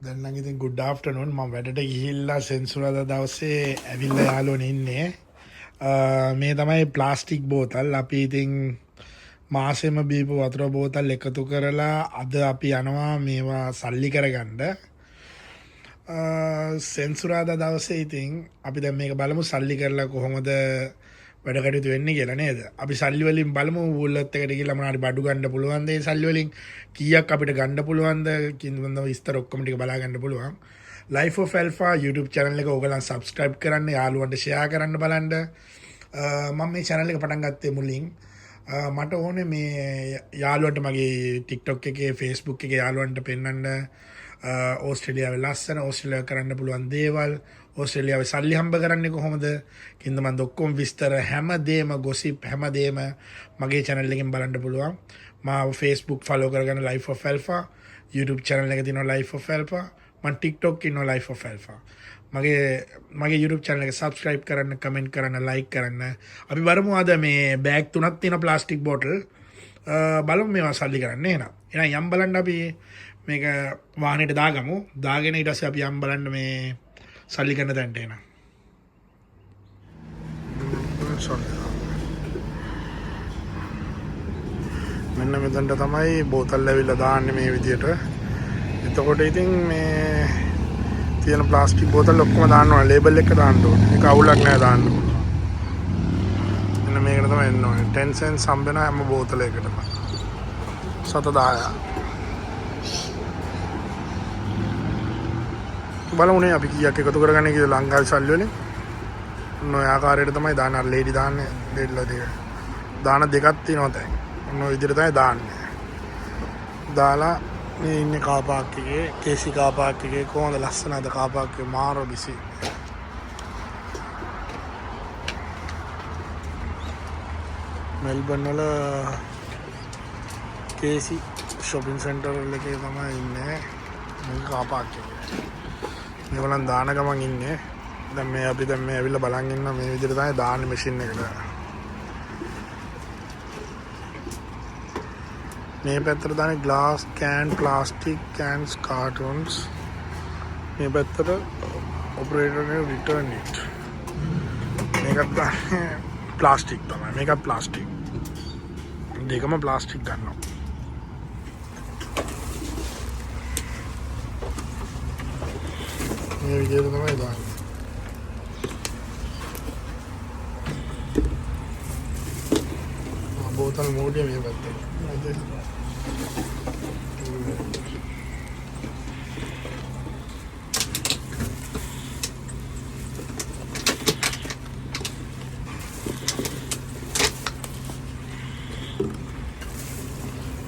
දැන් නම් ඉතින් good afternoon මම වැඩට ගිහිල්ලා සෙන්සුරාදා දවසේ ඇවිල්ලා යාළුවනේ ඉන්නේ. මේ තමයි ප්ලාස්ටික් බෝතල් අපි ඉතින් මාසෙම බීපු වතුර බෝතල් එකතු කරලා අද අපි යනවා මේවා සල්ලි කරගන්න. සෙන්සුරාදා දවසේ ඉතින් අපි දැන් මේක බලමු සල්ලි කරලා කොහොමද වැඩ කටයුතු වෙන්නේ කියලා නේද? අපි සල්ලි වලින් බලමු වුල්ලත් එකට ගිහලා මොනවාරි බඩු ගන්න පුළුවන්ද? ඒ සල්ලි වලින් කීයක් අපිට ගන්න පුළුවන්ද? කින්වන්ද විස්තර ඔක්කොම ටික බලා ගන්න පුළුවන්. Life of Alpha YouTube channel එක ඕගලන් subscribe කරන්න, යාළුවන්ට share කරන්න බලන්න. මම මේ channel එක පටන් ගත්තේ මුලින් මට ඕනේ මේ යාළුවන්ට මගේ TikTok එකේ Facebook එකේ යාළුවන්ට පෙන්වන්න ඕස්ට්‍රේලියාවේ ලස්සන ඕස්ට්‍රේලියාව කරන්න පුළුවන් දේවල් ඕස්ට්‍රේලියාවේ සල්ලි හම්බ කරන්නේ කොහොමද කින්ද මම ඔක්කොම විස්තර හැමදේම gossip හැමදේම මගේ channel එකෙන් බලන්න පුළුවන්. මාව Facebook follow කරගන්න Life of Alpha, YouTube channel එක තියෙනවා Life of Alpha, මම TikTok ඉන්නවා Life of Alpha. මගේ YouTube channel එක subscribe කරන්න, comment කරන්න, like කරන්න. අපි බලමු අද මේ බෑග් තුනක් තියෙන ප්ලාස්ටික් බෝටල් බලමු මේවා සල්ලි කරන්න එහෙනම්. එහෙනම් යම් බලන්න අපි මේක වාහනේට දාගමු. දාගෙන ඊට පස්සේ අපි යම් බලන්න මේ සල්ලි කරන තැනට එන. මෙන්න මෙතනට තමයි බෝතල් ඇවිල්ලා දාන්නේ මේ විදියට. එතකොට ඉතින් මේ තියෙන ප්ලාස්ටික් බෝතල් ඔක්කොම දාන්න ඕනේ. ලේබල් එක දාන්න ඕනේ. ඒක අවුලක් නෑ දාන්න ඕනේ. මෙන්න මේකට තමයි එන්න ඕනේ. 10 cents හම්බෙන හැම බෝතලයකටම. 710. බලමුනේ අපි කීයක් එකතු කරගන්නේ කියලා ලංකාවේ සල්ලි වලින්. ඔය ආකාරයට තමයි දාන අර ලේඩි දාන්නේ දෙල්ලා දෙක. දාන දෙකක් තියෙනවා දැන්. ඔය විදිහට තමයි දාන්නේ. දාලා මේ ඉන්නේ කාර් පාක් එකේ, කේසි කාර් පාක් එකේ කොහොමද ලස්සනද කාර් පාක් එකේ මාර බිසි. මෙල්බන් වල කේසි shopping center එකේ තමයි ඉන්නේ. මේ කාර් පාක් එකේ. මේගොල්ලන් දාන ගමන් ඉන්නේ. දැන් මේ අපි දැන් මේ ඇවිල්ලා බලන් ඉන්න මේ විදිහට තමයි දාන්නේ මැෂින් එකට. මේ පැත්තට දාන්නේ glass can, plastic cans, cartons. මේ පැත්තට operator එක return it. මේකත් දාන්නේ plastic තමයි. මේකත් plastic. දෙකම plastic ගන්නවා. මේ විදිහට තමයි දාන්නේ. බෝතල් මෝඩිය මේ පැත්තේ.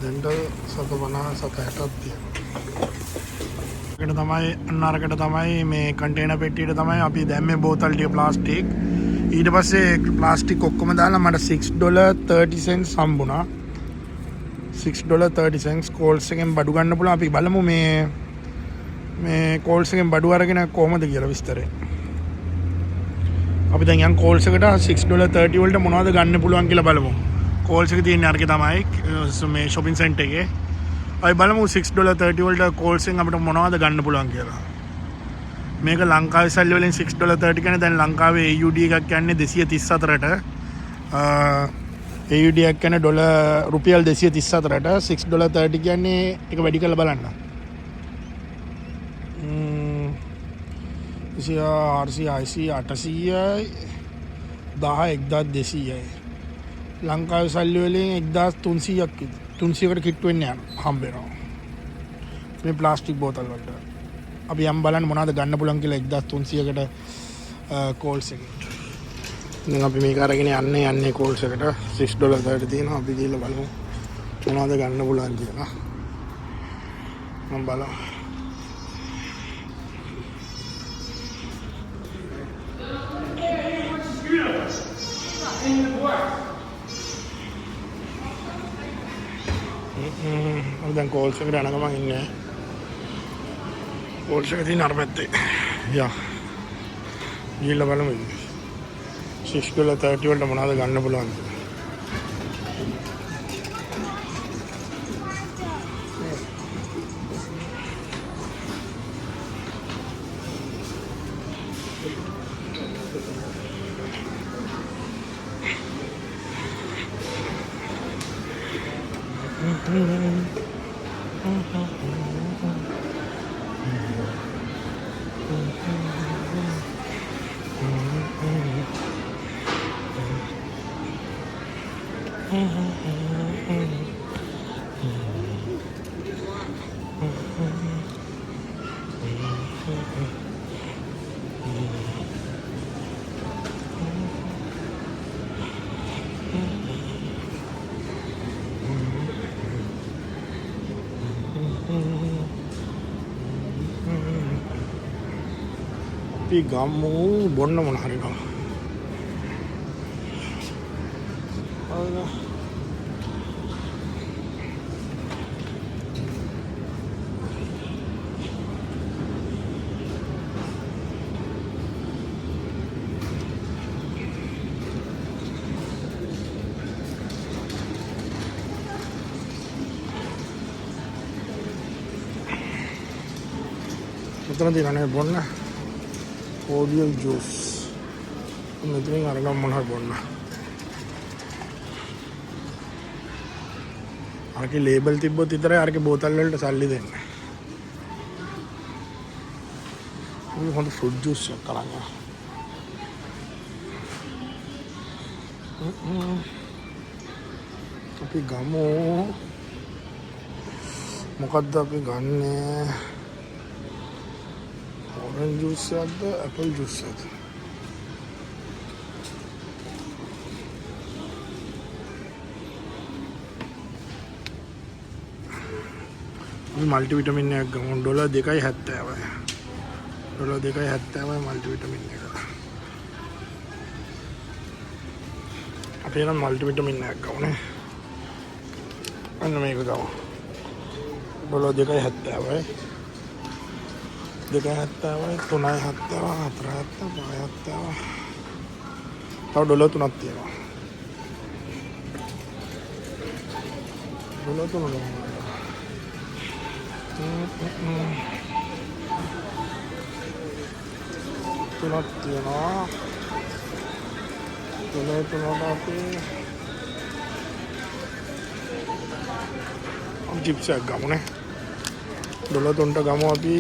දෙන්ඩල් 750 760ක් තියෙනවා. අන්නරකට තමයි මේ කන්ටේනර් පෙට්ටියට තමයි අපි දැම්මේ බෝතල් ටික ප්ලාස්ටික්. ඊට පස්සේ ප්ලාස්ටික් ඔක්කොම දාලා මට $6.30 හම්බුණා. $6.30 කෝල්ස් එකෙන් බඩු ගන්න පුළුවන්. අපි බලමු මේ කෝල්ස් එකෙන් බඩු අරගෙන කොහොමද කියලා විස්තරය. අපි දැන් යන් කෝල්ස් එකට $6.30 වලට මොනවද ගන්න පුළුවන් කියලා බලමු. කෝල්ස් එක තියෙන්නේ අරකේ තමයි මේ shopping center එකේ. අපි බලමු $6.30 වලට කෝල්ස් එකෙන් අපිට මොනවද ගන්න පුළුවන් කියලා. මේක ලංකාවේ සල්ලි වලින් $6.30 කියන්නේ දැන් ලංකාවේ AUD එකක් කියන්නේ 234ට AUD එකක් කියන්නේ රුපියල් 234ට $6.30 කියන්නේ ඒක වැඩි කරලා බලන්න. 1200 ලංකාවේ සල්ලි වලින් 1300කට කිට්ටු වෙන්නේ හම්බ වෙනවා. මේ ප්ලාස්ටික් බෝතල් වලට අපි යම් බලන්න මොනවද ගන්න පුළුවන් කියලා 1300කට කෝල්ස් එකකට. දැන් අපි මේක අරගෙන යන්නේ කෝල්ස් එකට $6.30 තියෙනවා. අපි ගිහලා බලමු මොනවද ගන්න පුළුවන් කියලා. මම බලමු. දැන් කෝල්ස් එකට යන ගමන් ඉන්නේ. කෝල්ස් එක තියෙන අර පැත්තේ. යා. ගිහලා බලමු. $6.30 වලට මොනවද ගන්න පුළුවන්ද? අපි ගම්මු බොන්න මොන හරි ගම. මෙතන තියෙනනේ බොන්න cordial juice. මෙතනින් අරගෙන මොන හරි බොන්න. අරකේ ලේබල් තිබ්බොත් විතරයි අරකේ බෝතල් වලට සල්ලි දෙන්නේ. මේ හොඳ ෆෘට් ජූස් එකක් අරන් ආවා. අපි ගමු. මොකද්ද අපි ගන්නෙ? orange juice එකක්ද apple juice එකක්ද? මේ මල්ටි විටමින් එකක් ගමු. $2.70යි. $2.70යි මල්ටි විටමින් එක. අපි නම් මල්ටි විටමින් එකක් ගමුනේ. අන්න මේක ගමු. $2.70යි. 2.70යි 3.70යි 4.70යි 5.70යි. තව $3ක් තියෙනවා. $3 තුනක් තියෙනවා. තුනට අපි චිප්ස් එකක් ගමුනේ. $3 ගමු අපි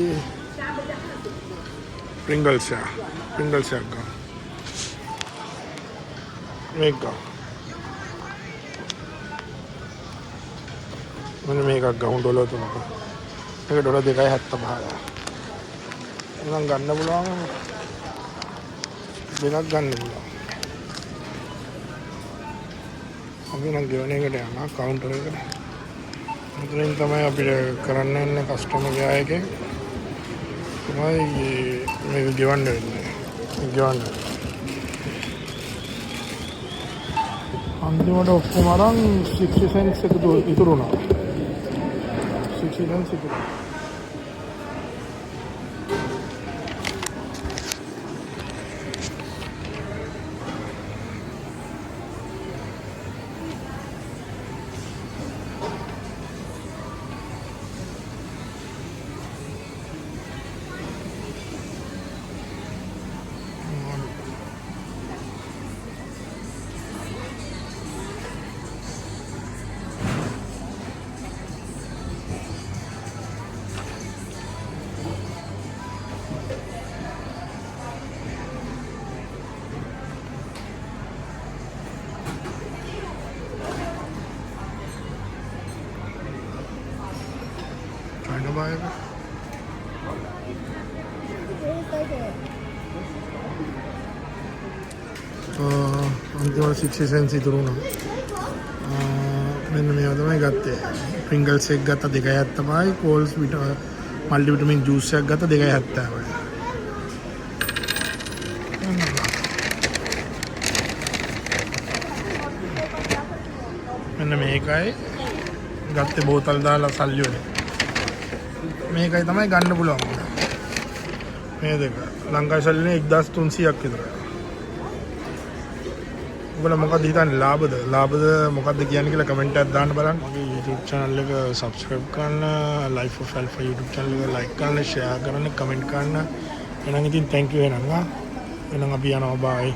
Pringles එකක් ගමු. මේක ගමු. මෙන්න මේකක් ගමු $3ක. මේක $2.75යි. එහෙනම් ගන්න පුළුවන්. දෙකක් ගන්න පුළුවන්. අපි නම් ගෙවන එකට යනවා කවුන්ටර් එකට. මෙතනින් තමයි අපිට කරන්න යන්නේ කස්ටමර් කෙයාර් එකෙන්. තමයි මේක ගෙවන්න වෙන්නේ. අන්තිමට ඔක්කොම අරන් 60 cents එක ඉතුරු වුණා. 60 cents ඉතුරු. අන්තිමට 60 cents ඉතුරු වුණා. මෙන්න මේවා තමයි ගත්තේ. Pringles එක ගත්තා 2.70යි. Coles මල්ටි විටමින් ජූස් එකක් ගත්තා 2.70යි. මෙන්න මේකයි ගත්තේ බෝතල් දාලා සල්ලි වලින්. මේකයි තමයි ගන්න පුළුවන්. මේ දෙක ලංකාවේ සල්ලිනේ 1300ක් විතර. ඔයාලා මොකක්ද හිතන්නේ ලාභද මොකක්ද කියන්නේ කියලා කමෙන්ට් එකක් දාන්න බලන්න. මගේ YouTube channel එක subscribe කරන්න, Life of Alpha YouTube channel එක like කරන්න, share කරන්න, comment කරන්න. එහෙනම් ඉතින් thank you එහෙනම්. එහෙනම් අපි යනවා bye.